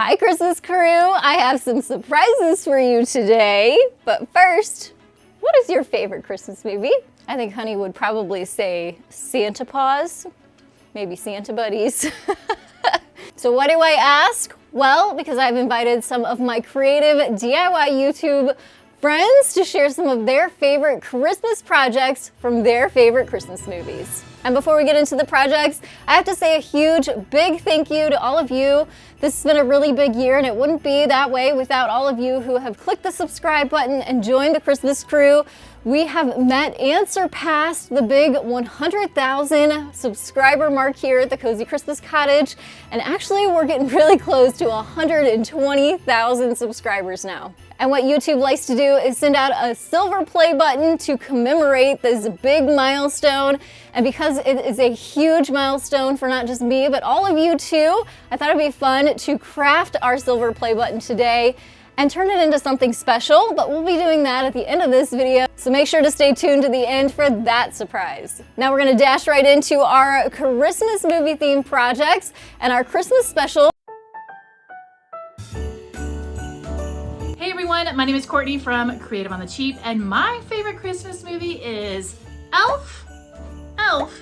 Hi Christmas crew, I have some surprises for you today, but first, what is your favorite Christmas movie? I think Honey would probably say Santa Paws, maybe Santa Buddies. So why do I ask? Well, because I've invited some of my creative DIY YouTube friends to share some of their favorite Christmas projects from their favorite Christmas movies. And before we get into the projects, I have to say a huge, big thank you to all of you. This has been a really big year, and it wouldn't be that way without all of you who have clicked the subscribe button and joined the Christmas crew. We have met and surpassed the big 100,000 subscriber mark here at the Cozy Christmas Cottage, and actually we're getting really close to 120,000 subscribers now. And what YouTube likes to do is send out a silver play button to commemorate this big milestone. And because it is a huge milestone for not just me, but all of you too, I thought it'd be fun to craft our silver play button today and turn it into something special, but we'll be doing that at the end of this video. So make sure to stay tuned to the end for that surprise. Now we're gonna dash right into our Christmas movie themed projects and our Christmas special. Hey everyone, my name is Courtney from Creative on the Cheap, and my favorite Christmas movie is Elf, Elf,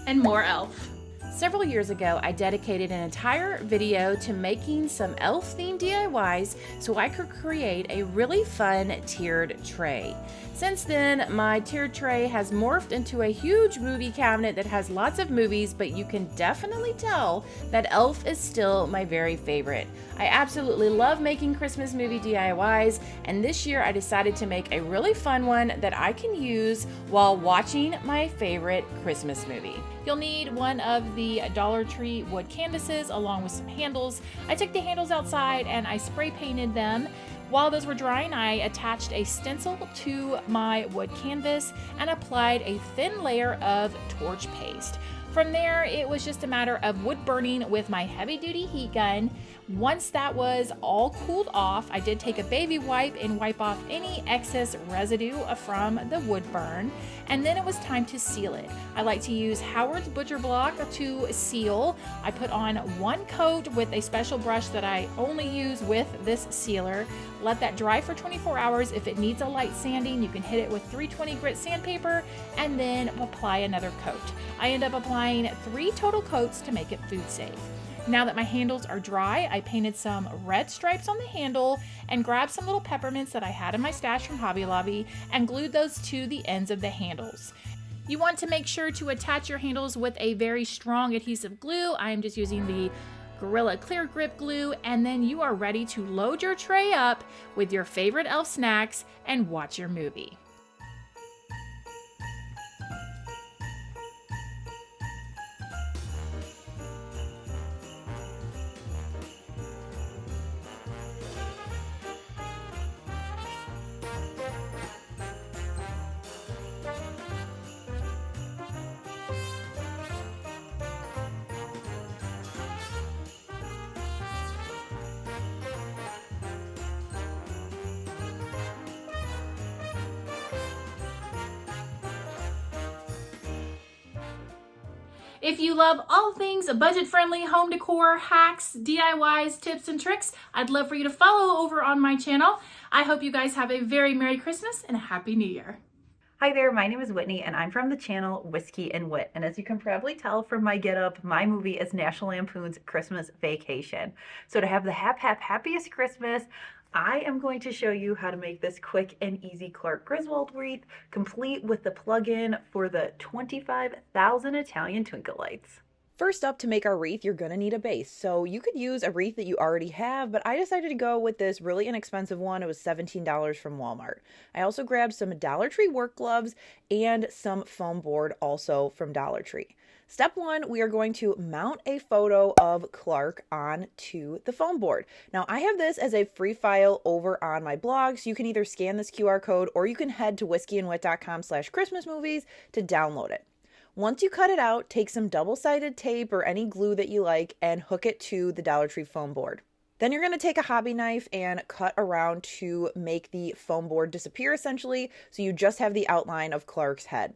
and more Elf. Several years ago, I dedicated an entire video to making some elf-themed DIYs so I could create a really fun tiered tray. Since then, my tiered tray has morphed into a huge movie cabinet that has lots of movies, but you can definitely tell that Elf is still my very favorite. I absolutely love making Christmas movie DIYs, and this year I decided to make a really fun one that I can use while watching my favorite Christmas movie. You'll need one of the Dollar Tree wood canvases along with some handles. I took the handles outside and I spray painted them. While those were drying, I attached a stencil to my wood canvas and applied a thin layer of torch paste. From there, it was just a matter of wood burning with my heavy-duty heat gun. Once that was all cooled off, I did take a baby wipe and wipe off any excess residue from the wood burn, and then it was time to seal it. I like to use Howard's Butcher Block to seal. I put on one coat with a special brush that I only use with this sealer. Let that dry for 24 hours. If it needs a light sanding, you can hit it with 320 grit sandpaper and then apply another coat. I end up applying 3 total coats to make it food safe. Now that my handles are dry, I painted some red stripes on the handle and grabbed some little peppermints that I had in my stash from Hobby Lobby and glued those to the ends of the handles. You want to make sure to attach your handles with a very strong adhesive glue. I am just using the Gorilla Clear Grip glue, and then you are ready to load your tray up with your favorite elf snacks and watch your movie. If you love all things budget-friendly home decor, hacks, DIYs, tips, and tricks, I'd love for you to follow over on my channel. I hope you guys have a very Merry Christmas and a Happy New Year. Hi there, my name is Whitney and I'm from the channel Whiskey and Wit. And as you can probably tell from my getup, my movie is National Lampoon's Christmas Vacation. So to have the happiest Christmas, I am going to show you how to make this quick and easy Clark Griswold wreath, complete with the plug-in for the 25,000 Italian twinkle lights. First up, to make our wreath, you're gonna need a base. So you could use a wreath that you already have, but I decided to go with this really inexpensive one. It was $17 from Walmart. I also grabbed some Dollar Tree work gloves and some foam board, also from Dollar Tree. Step 1, we are going to mount a photo of Clark onto the foam board. Now, I have this as a free file over on my blog, so you can either scan this QR code or you can head to whiskeyandwit.com/christmasmovies to download it. Once you cut it out, take some double-sided tape or any glue that you like and hook it to the Dollar Tree foam board. Then you're going to take a hobby knife and cut around to make the foam board disappear essentially, so you just have the outline of Clark's head.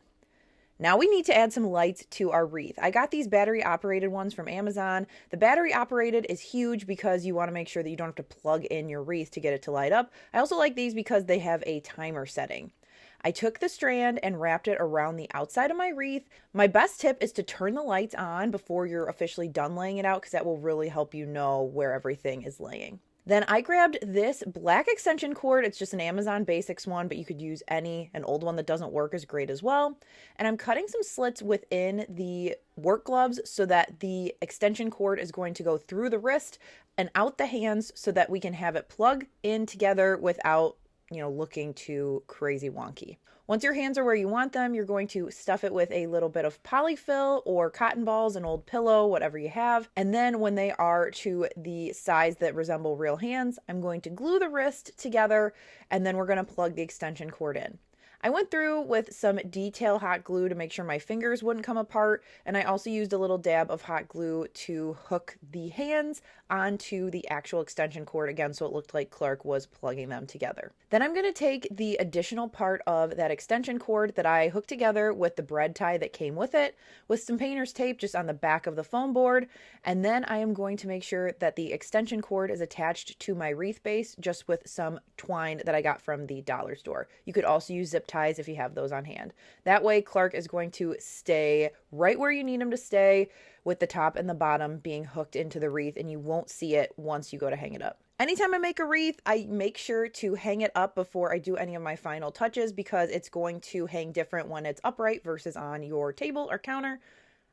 Now we need to add some lights to our wreath. I got these battery operated ones from Amazon. The battery operated is huge because you want to make sure that you don't have to plug in your wreath to get it to light up. I also like these because they have a timer setting. I took the strand and wrapped it around the outside of my wreath. My best tip is to turn the lights on before you're officially done laying it out, because that will really help you know where everything is laying. Then I grabbed this black extension cord. It's just an Amazon Basics one, but you could use an old one that doesn't work is great as well. And I'm cutting some slits within the work gloves so that the extension cord is going to go through the wrist and out the hands so that we can have it plug in together without, looking too crazy wonky. Once your hands are where you want them, you're going to stuff it with a little bit of polyfill or cotton balls, an old pillow, whatever you have. And then when they are to the size that resemble real hands, I'm going to glue the wrist together, and then we're going to plug the extension cord in. I went through with some detail hot glue to make sure my fingers wouldn't come apart, and I also used a little dab of hot glue to hook the hands onto the actual extension cord again, so it looked like Clark was plugging them together. Then I'm going to take the additional part of that extension cord that I hooked together with the bread tie that came with it, with some painter's tape just on the back of the foam board, and then I am going to make sure that the extension cord is attached to my wreath base just with some twine that I got from the dollar store. You could also use zip ties if you have those on hand. That way Clark is going to stay right where you need him to stay, with the top and the bottom being hooked into the wreath, and you won't see it once you go to hang it up. Anytime I make a wreath, I make sure to hang it up before I do any of my final touches, because it's going to hang different when it's upright versus on your table or counter.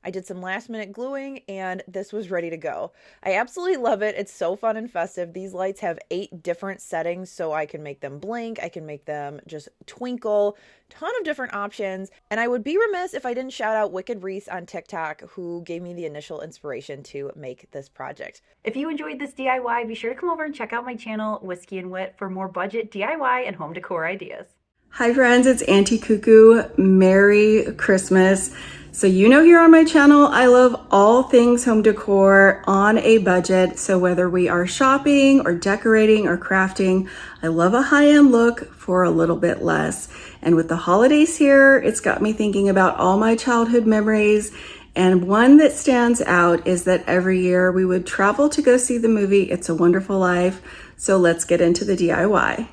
I did some last minute gluing and this was ready to go. I absolutely love it. It's so fun and festive. These lights have 8 different settings, so I can make them blink, I can make them just twinkle, ton of different options. And I would be remiss if I didn't shout out Wicked Wreaths on TikTok, who gave me the initial inspiration to make this project. If you enjoyed this DIY, be sure to come over and check out my channel, Whiskey and Wit, for more budget DIY and home decor ideas. Hi friends, it's Auntie Cuckoo. Merry Christmas. So here on my channel, I love all things home decor on a budget. So whether we are shopping or decorating or crafting, I love a high-end look for a little bit less. And with the holidays here, it's got me thinking about all my childhood memories. And one that stands out is that every year we would travel to go see the movie It's a Wonderful Life. So let's get into the DIY.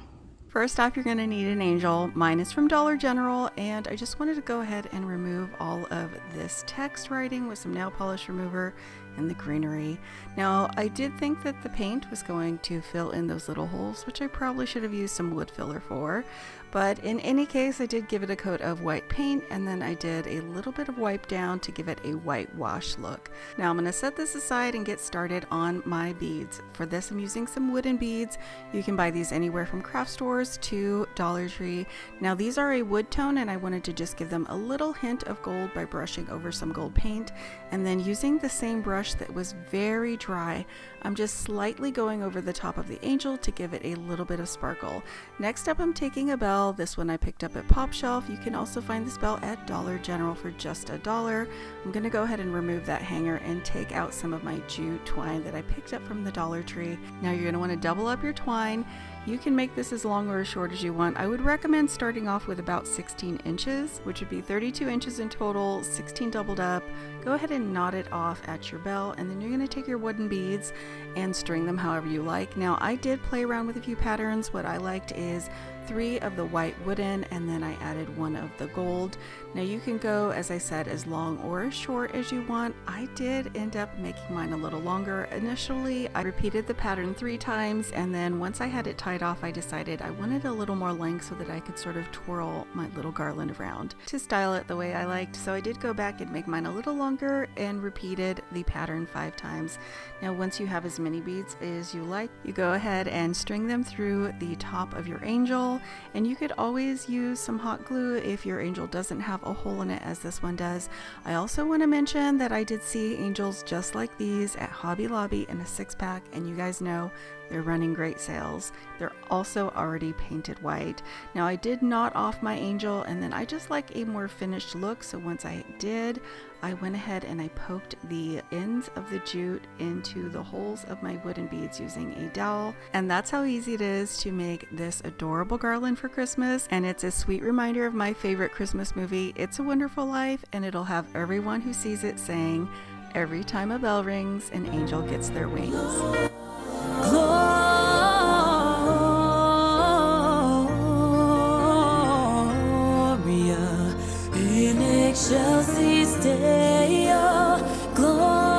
First off, you're going to need an angel. Mine is from Dollar General, and I just wanted to go ahead and remove all of this text writing with some nail polish remover and the greenery. Now, I did think that the paint was going to fill in those little holes, which I probably should have used some wood filler for. But in any case, I did give it a coat of white paint, and then I did a little bit of wipe down to give it a whitewash look. Now I'm going to set this aside and get started on my beads. For this, I'm using some wooden beads. You can buy these anywhere from craft stores to Dollar Tree. Now these are a wood tone, and I wanted to just give them a little hint of gold by brushing over some gold paint, and then using the same brush that was very dry, I'm just slightly going over the top of the angel to give it a little bit of sparkle. Next up, I'm taking a bell. This one I picked up at Pop Shelf. You can also find this bell at Dollar General for just $1. I'm going to go ahead and remove that hanger and take out some of my jute twine that I picked up from the Dollar Tree. Now you're going to want to double up your twine. You can make this as long or as short as you want. I would recommend starting off with about 16 inches, which would be 32 inches in total, 16 doubled up. Go ahead and knot it off at your bell, and then you're going to take your wooden beads and string them however you like. Now I did play around with a few patterns. What I liked is 3 of the white wooden, and then I added 1 of the gold. Now you can go, as I said, as long or as short as you want. I did end up making mine a little longer. Initially, I repeated the pattern 3 times, and then once I had it tied off, I decided I wanted a little more length so that I could sort of twirl my little garland around to style it the way I liked. So I did go back and make mine a little longer and repeated the pattern 5 times. Now once you have as many beads as you like, you go ahead and string them through the top of your angel, and you could always use some hot glue if your angel doesn't have a hole in it as this one does. I also want to mention that I did see angels just like these at Hobby Lobby in a 6-pack, and you guys know They're running great sales. They're also already painted white. Now I did knot off my angel, and then I just like a more finished look. So once I did, I went ahead and I poked the ends of the jute into the holes of my wooden beads using a dowel. And that's how easy it is to make this adorable garland for Christmas. And it's a sweet reminder of my favorite Christmas movie, It's a Wonderful Life, and it'll have everyone who sees it saying, "Every time a bell rings, an angel gets their wings." Gloria in excelsis Deo, Gloria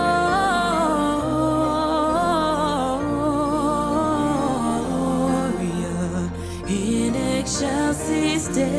in excelsis Deo.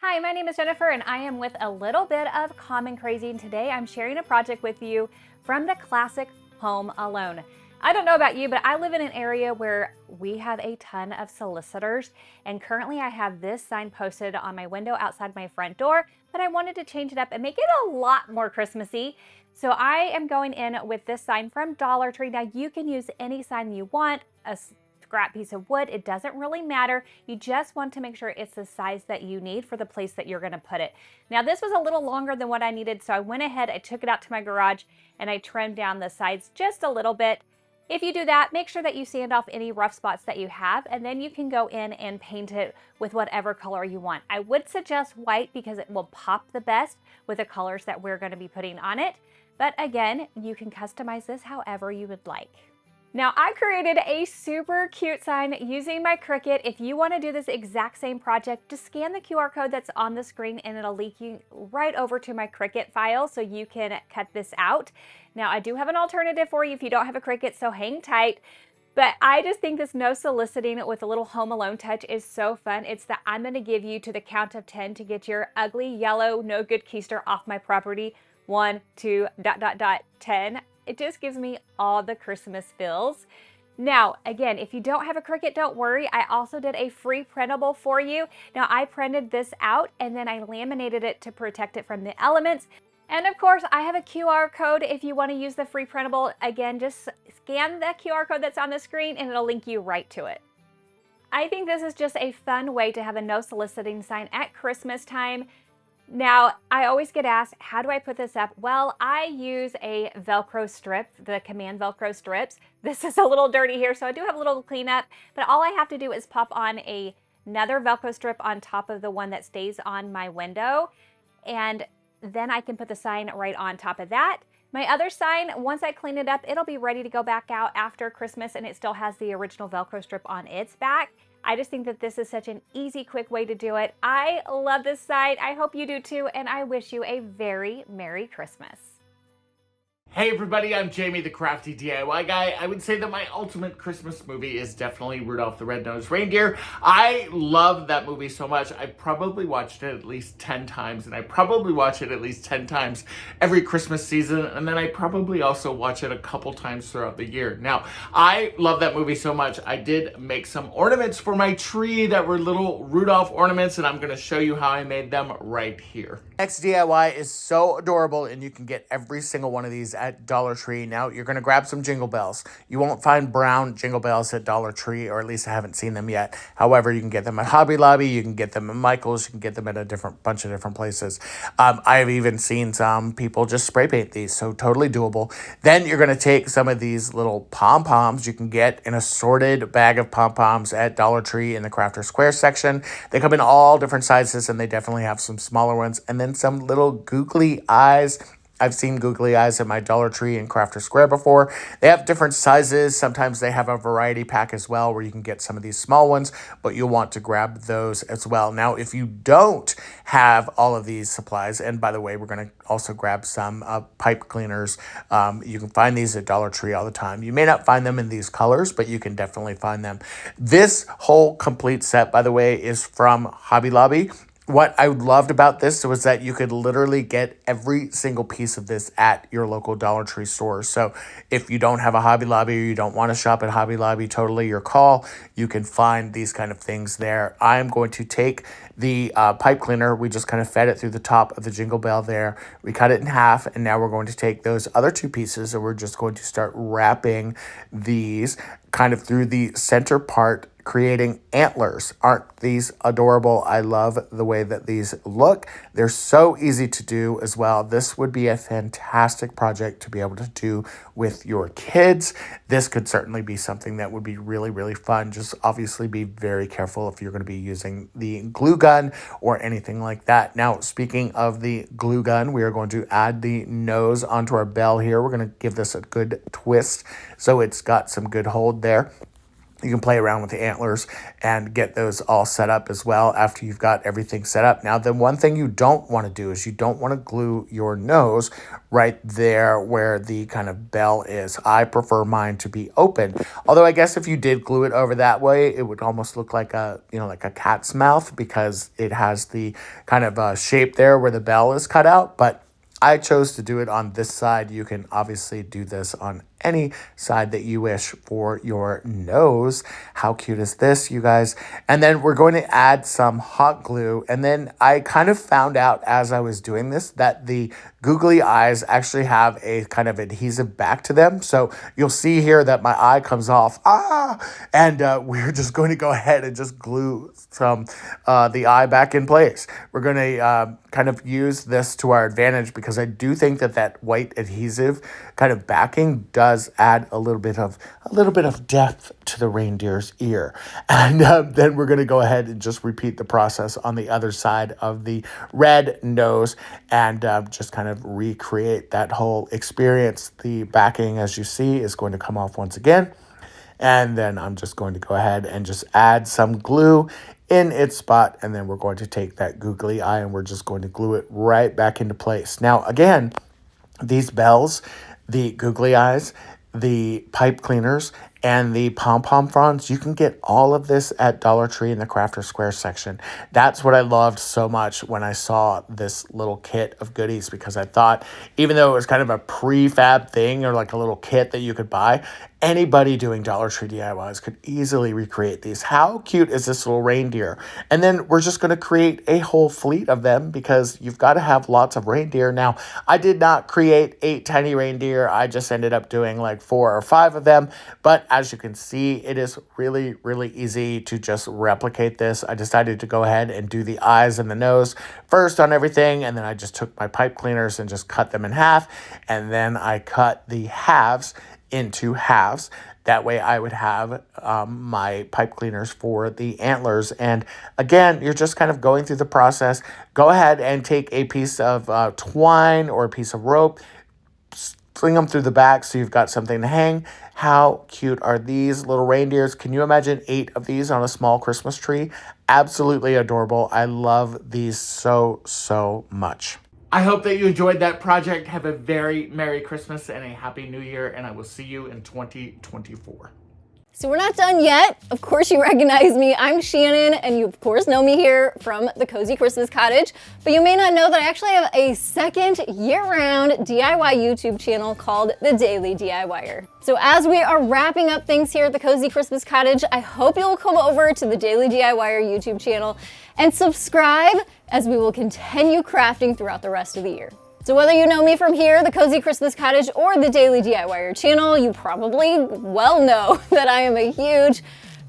Hi, my name is Jennifer and I am with a little bit of Common Crazy, and today I'm sharing a project with you from the classic Home Alone. I don't know about you, but I live in an area where we have a ton of solicitors, and currently I have this sign posted on my window outside my front door, but I wanted to change it up and make it a lot more Christmassy. So I am going in with this sign from Dollar Tree. Now you can use any sign you want, a scrap piece of wood, it doesn't really matter. You just want to make sure it's the size that you need for the place that you're going to put it. Now this was a little longer than what I needed, so I went ahead, I took it out to my garage and I trimmed down the sides just a little bit. If you do that, make sure that you sand off any rough spots that you have, and then you can go in and paint it with whatever color you want. I would suggest white because it will pop the best with the colors that we're going to be putting on it. But again, you can customize this however you would like. Now I created a super cute sign using my Cricut. If you want to do this exact same project, just scan the QR code that's on the screen and it'll lead you right over to my Cricut file so you can cut this out. Now I do have an alternative for you if you don't have a Cricut, so hang tight. But I just think this no soliciting with a little Home Alone touch is so fun. It's that I'm going to give you to the count of 10 to get your ugly yellow no good keister off my property. 1, 2, ... 10. It just gives me all the Christmas feels. Now, again, if you don't have a Cricut, don't worry. I also did a free printable for you. Now, I printed this out and then I laminated it to protect it from the elements. And of course, I have a QR code if you want to use the free printable. Again, just scan the QR code that's on the screen and it'll link you right to it. I think this is just a fun way to have a no soliciting sign at Christmas time. Now, I always get asked, how do I put this up? Well, I use a Velcro strip, the Command Velcro strips. This is a little dirty here, so I do have a little cleanup, but all I have to do is pop on another Velcro strip on top of the one that stays on my window, and then I can put the sign right on top of that. My other sign, once I clean it up, it'll be ready to go back out after Christmas, and it still has the original Velcro strip on its back. I just think that this is such an easy, quick way to do it. I love this site. I hope you do too, and I wish you a very Merry Christmas. Hey everybody, I'm Jamie, the Crafty DIY Guy. I would say that my ultimate Christmas movie is definitely Rudolph the Red-Nosed Reindeer. I love that movie so much. I probably watched it at least 10 times, and I probably watch it at least 10 times every Christmas season, and then I probably also watch it a couple times throughout the year. Now, I love that movie so much, I did make some ornaments for my tree that were little Rudolph ornaments, and I'm going to show you how I made them right here. Next DIY is so adorable, and you can get every single one of these at Dollar Tree. Now you're going to grab some jingle bells. You won't find brown jingle bells at Dollar Tree, or at least I haven't seen them yet. However, you can get them at Hobby Lobby, you can get them at Michael's, you can get them at a bunch of different places. I've even seen some people just spray paint these, so totally doable. Then you're going to take some of these little pom-poms. You can get an assorted bag of pom-poms at Dollar Tree in the Crafter Square section. They come in all different sizes, and they definitely have some smaller ones, and then some little googly eyes. I've seen googly eyes at my Dollar Tree and Crafter Square before. They have different sizes. Sometimes they have a variety pack as well where you can get some of these small ones, but you'll want to grab those as well. Now, if you don't have all of these supplies, and by the way, we're going to also grab some pipe cleaners. You can find these at Dollar Tree all the time. You may not find them in these colors, but you can definitely find them. This whole complete set, by the way, is from Hobby Lobby. What I loved about this was that you could literally get every single piece of this at your local Dollar Tree store. So if you don't have a Hobby Lobby or you don't want to shop at Hobby Lobby, totally your call. You can find these kind of things there. I'm going to take the pipe cleaner, we just kind of fed it through the top of the jingle bell there. We cut it in half, and now we're going to take those other two pieces and we're just going to start wrapping these kind of through the center part, creating antlers. Aren't these adorable? I love the way that these look. They're so easy to do as well. This would be a fantastic project to be able to do with your kids. This could certainly be something that would be really, really fun. Just obviously be very careful if you're going to be using the glue gun or anything like that. Now, speaking of the glue gun, we are going to add the nose onto our bell here. We're going to give this a good twist so it's got some good hold there. You can play around with the antlers and get those all set up as well after you've got everything set up. Now, the one thing you don't want to do is you don't want to glue your nose right there where the kind of bell is. I prefer mine to be open. Although I guess if you did glue it over that way, it would almost look like a, like a cat's mouth because it has the kind of shape there where the bell is cut out. But I chose to do it on this side. You can obviously do this on any side that you wish for your nose. How cute is this, you guys? And then we're going to add some hot glue. And then I kind of found out as I was doing this that the googly eyes actually have a kind of adhesive back to them. So you'll see here that my eye comes off. And we're just going to go ahead and just glue some the eye back in place. We're going to kind of use this to our advantage because I do think that that white adhesive kind of backing does add a little bit of depth to the reindeer's ear. And then we're going to go ahead and just repeat the process on the other side of the red nose and just kind of recreate that whole experience. The backing, as you see, is going to come off once again. And then I'm just going to go ahead and just add some glue in its spot. And then we're going to take that googly eye and we're just going to glue it right back into place. Now, again, these bells, the googly eyes, the pipe cleaners, and the pom-pom fronds, you can get all of this at Dollar Tree in the Crafter Square section. That's what I loved so much when I saw this little kit of goodies because I thought, even though it was kind of a prefab thing or like a little kit that you could buy, anybody doing Dollar Tree DIYs could easily recreate these. How cute is this little reindeer? And then we're just going to create a whole fleet of them because you've got to have lots of reindeer. Now, I did not create 8 tiny reindeer. I just ended up doing like 4 or 5 of them. But as you can see, it is really, really easy to just replicate this. I decided to go ahead and do the eyes and the nose first on everything. And then I just took my pipe cleaners and just cut them in half. And then I cut the halves into halves. That way I would have my pipe cleaners for the antlers. And again, you're just kind of going through the process. Go ahead and take a piece of twine or a piece of rope, sling them through the back so you've got something to hang. How cute are these little reindeers? Can you imagine 8 of these on a small Christmas tree? Absolutely adorable. I love these so, so much. I hope that you enjoyed that project. Have a very Merry Christmas and a Happy New Year, and I will see you in 2024. So we're not done yet. Of course you recognize me. I'm Shannon, and you of course know me here from The Cozy Christmas Cottage, but you may not know that I actually have a second year-round DIY YouTube channel called The Daily DIYer. So as we are wrapping up things here at The Cozy Christmas Cottage, I hope you'll come over to The Daily DIYer YouTube channel and subscribe as we will continue crafting throughout the rest of the year. So whether you know me from here, The Cozy Christmas Cottage, or the Daily DIYer channel, you probably well know that I am a huge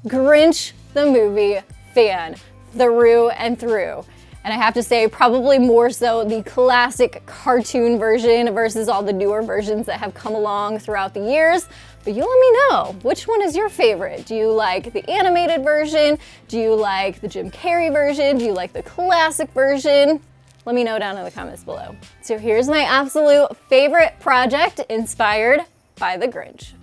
Grinch the movie fan through and through. And I have to say, probably more so the classic cartoon version versus all the newer versions that have come along throughout the years. But you let me know, which one is your favorite? Do you like the animated version? Do you like the Jim Carrey version? Do you like the classic version? Let me know down in the comments below. So here's my absolute favorite project inspired by the Grinch.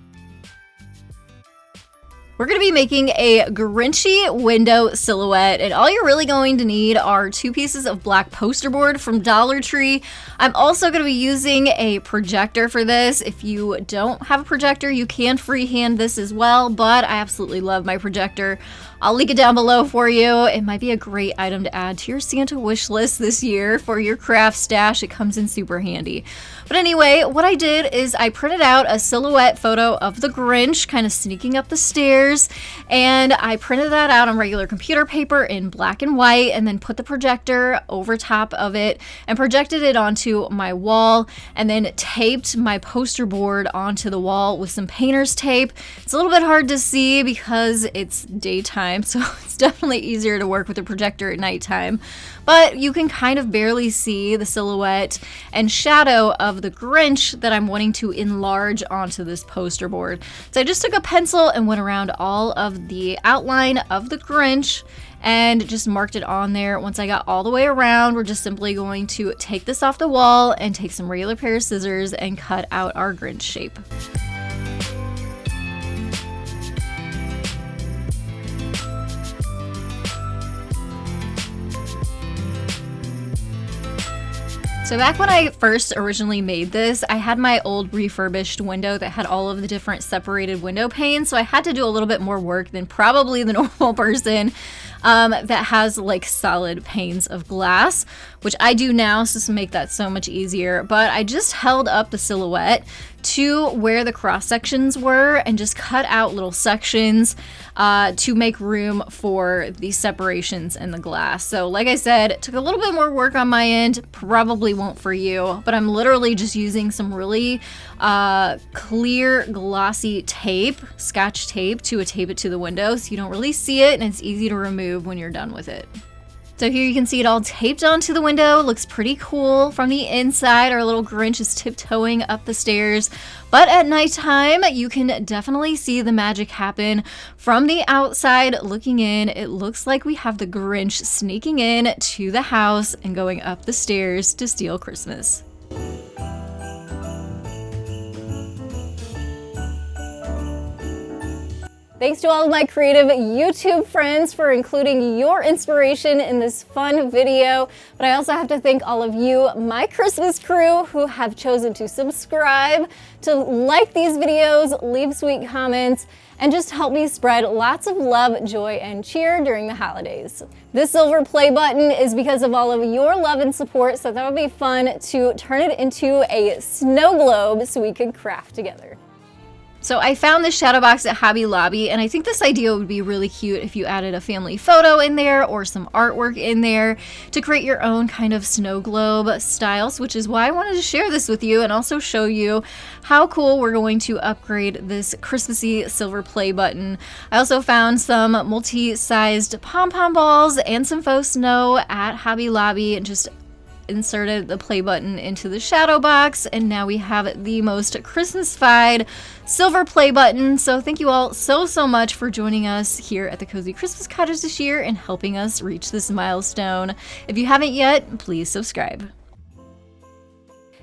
We're gonna be making a Grinchy window silhouette, and all you're really going to need are 2 pieces of black poster board from Dollar Tree. I'm also gonna be using a projector for this. If you don't have a projector, you can freehand this as well, but I absolutely love my projector. I'll link it down below for you. It might be a great item to add to your Santa wish list this year for your craft stash. It comes in super handy. But anyway, what I did is I printed out a silhouette photo of the Grinch kind of sneaking up the stairs, and I printed that out on regular computer paper in black and white, and then put the projector over top of it and projected it onto my wall, and then taped my poster board onto the wall with some painter's tape. It's a little bit hard to see because it's daytime, so it's definitely easier to work with a projector at nighttime. But you can kind of barely see the silhouette and shadow of the Grinch that I'm wanting to enlarge onto this poster board. So I just took a pencil and went around all of the outline of the Grinch and just marked it on there. Once I got all the way around, we're just simply going to take this off the wall and take some regular pair of scissors and cut out our Grinch shape. So back when I first originally made this, I had my old refurbished window that had all of the different separated window panes, so I had to do a little bit more work than probably the normal person that has like solid panes of glass, which I do now, so to make that so much easier. But I just held up the silhouette to where the cross sections were and just cut out little sections to make room for the separations in the glass. So like I said, it took a little bit more work on my end, probably won't for you, but I'm literally just using some really clear glossy tape, scotch tape, to tape it to the window so you don't really see it and it's easy to remove when you're done with it. So here you can see it all taped onto the window. Looks pretty cool. From the inside, our little Grinch is tiptoeing up the stairs. But at nighttime, you can definitely see the magic happen. From the outside looking in, it looks like we have the Grinch sneaking in to the house and going up the stairs to steal Christmas. Thanks to all of my creative YouTube friends for including your inspiration in this fun video. But I also have to thank all of you, my Christmas crew, who have chosen to subscribe, to like these videos, leave sweet comments, and just help me spread lots of love, joy, and cheer during the holidays. This silver play button is because of all of your love and support, so that would be fun to turn it into a snow globe so we could craft together. So I found this shadow box at Hobby Lobby, and I think this idea would be really cute if you added a family photo in there or some artwork in there to create your own kind of snow globe styles, which is why I wanted to share this with you and also show you how cool we're going to upgrade this Christmassy silver play button. I also found some multi-sized pom-pom balls and some faux snow at Hobby Lobby and just inserted the play button into the shadow box, and now we have the most Christmas-fied silver play button. So thank you all so much for joining us here at the Cozy Christmas Cottage this year and helping us reach this milestone. If you haven't yet, please subscribe.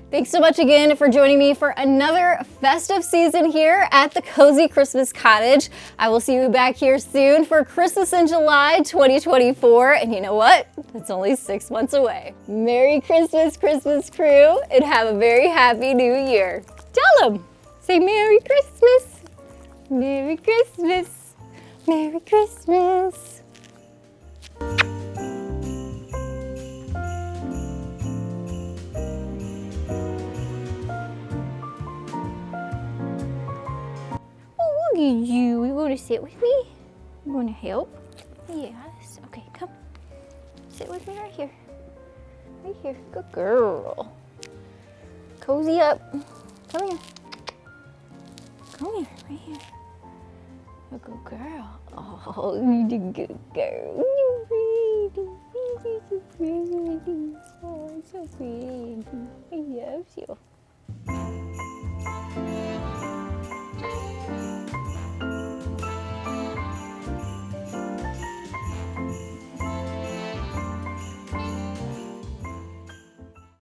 Thanks so much again for joining me for another festive season here at the Cozy Christmas Cottage. I will see you back here soon for Christmas in July 2024. And you know what? It's only 6 months away. Merry Christmas, Christmas crew, and have a very happy new year. Tell them. Say Merry Christmas. Merry Christmas. Merry Christmas. Look at you. You want to sit with me? You want to help? Yes. Okay, come. Sit with me right here. Right here. Good girl. Cozy up. Come here. Come here. Right here. A good girl. Oh, you did good girl. Oh, so sweet. I love you.